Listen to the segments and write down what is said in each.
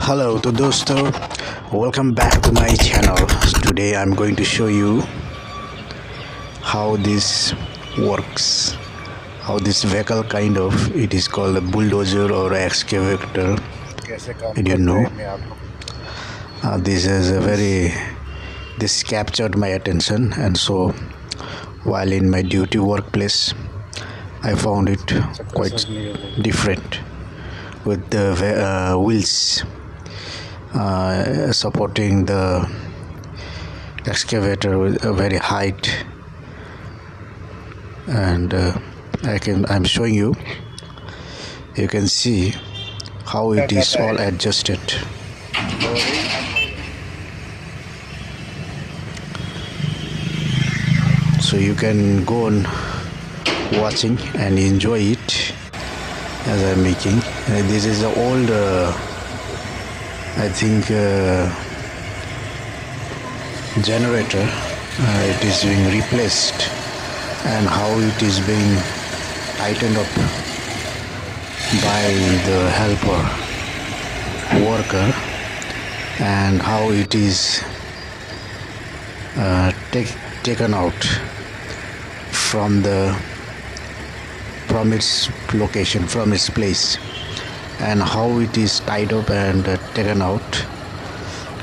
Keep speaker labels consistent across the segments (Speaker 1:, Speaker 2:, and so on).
Speaker 1: Hello to dosto, welcome back to my channel. Today I'm going to show you how this works, how this vehicle it is called a bulldozer or excavator. You know, this captured my attention, and so while in my duty workplace I found it quite different with the wheels supporting the excavator with a very height, and I'm showing you. You can see how it is all adjusted. So you can go on watching and enjoy it as I'm making. This is the old I think generator. It is being replaced, and how it is being tightened up by the helper worker, and how it is taken out from its location, from its place, and how it is tied up and taken out.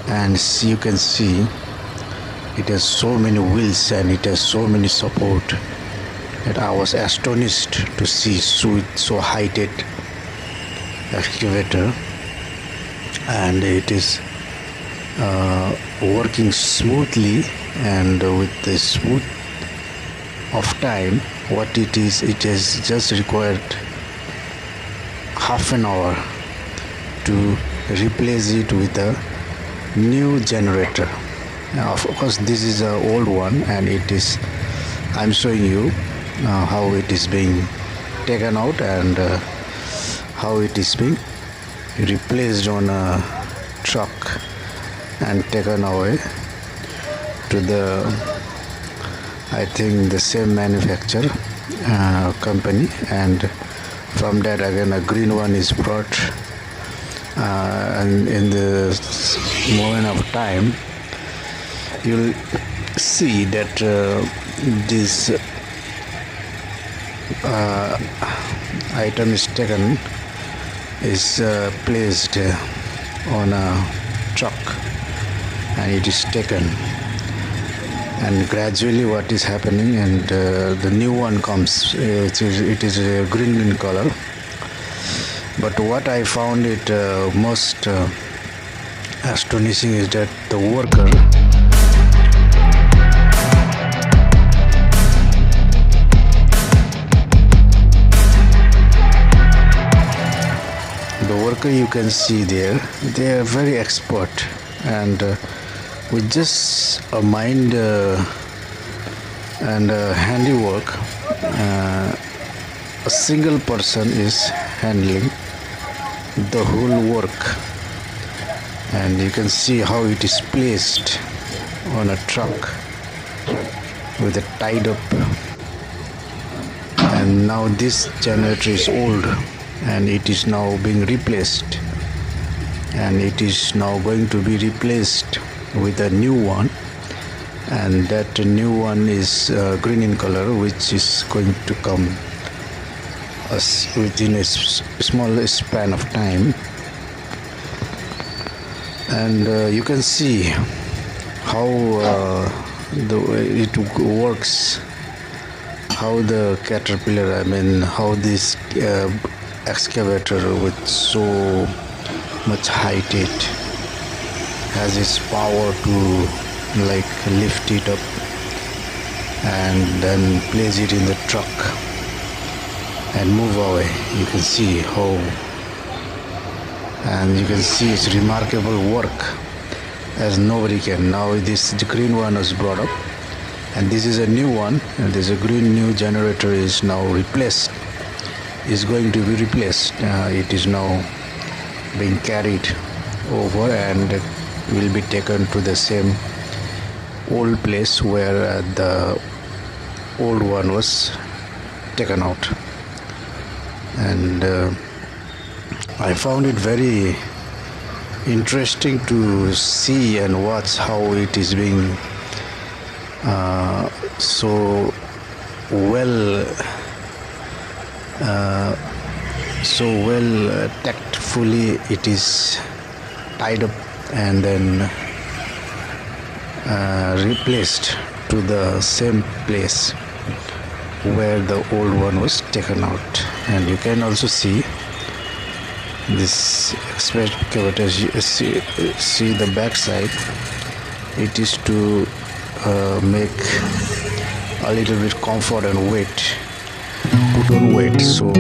Speaker 1: And you can see it has so many wheels and it has so many support that I was astonished to see so heighted excavator, and it is working smoothly, and with the smooth of time. What it has just required half an hour to replace it with a new generator. Now, of course, this is an old one, and I'm showing you how it is being taken out, and how it is being replaced on a truck and taken away to I think the same manufacturer company, and from that again a green one is brought, and in the moment of time you'll see that this item is placed on a truck, and it is taken, and gradually what is happening, and the new one comes. It is green in color. But what I found it most astonishing is that the worker you can see there, they are very expert, and with just a mind and handiwork, a single person is handling the whole work. And you can see how it is placed on a truck with a tied up. And now this generator is old, and it is now being replaced, and it is now going to be replaced with a new one, and that new one is green in color, which is going to come within a small span of time. And you can see how it works, how the caterpillar, how this excavator with so much height, it has its power to lift it up and then place it in the truck and move away. You can see how, and you can see its remarkable work as nobody can. Now the green one was brought up, and this is a new one, and there's a green new generator is now going to be replaced. It is now being carried over and will be taken to the same old place where the old one was taken out. And I found it very interesting to see and watch how it is being so well tactfully it is tied up and then replaced to the same place where the old one was taken out. And you can also see this excavator. See the back side, it is to make a little bit comfort and weight, put on weight. So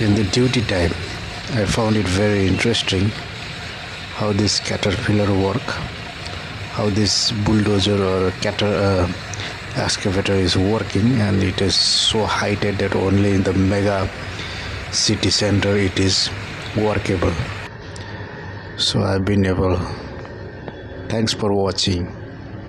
Speaker 1: in the duty time I found it very interesting how this caterpillar work, how this bulldozer or excavator is working, and it is so heighted that only in the mega city center it is workable. So I've been able. Thanks for watching.